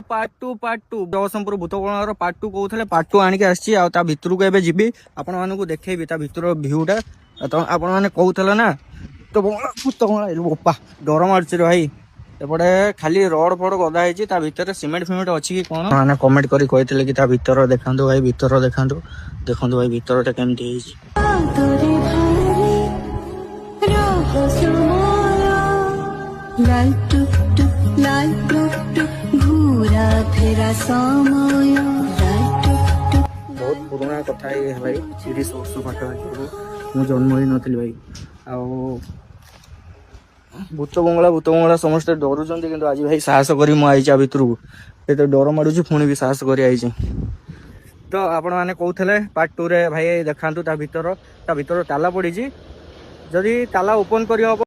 part two Jagatsinghpur Bhutkonar part two कहते part two आणिक आसी भितर को एबे जीबी आपण मानकु देखेबी ता भितर भ्यूटा तो आपण माने कहूतले ना तो भूतकोणार ओपा डर मारुची भाई एपटे खाली रड फड गदा होती भितर सीमेंट फिमेंट अच्छी कि कौन मैंने कमेंट करी कहते कि भितर देखा भाई भितर देखा देखो भाई भितर केमती बहुत पुराना कथा ये है भाई 30 वर्ष पाखापाखि मु जन्म ही नी भाई भूत बंगला समस्त डरुंच कि आज भाई साहस कर भितर को तो डर मारूँ पुणी भी साहस कर तो आपण मैंने कहते पार्ट टू रे भाई देखा भितर ताला पड़ी जदि ताला ओपन कर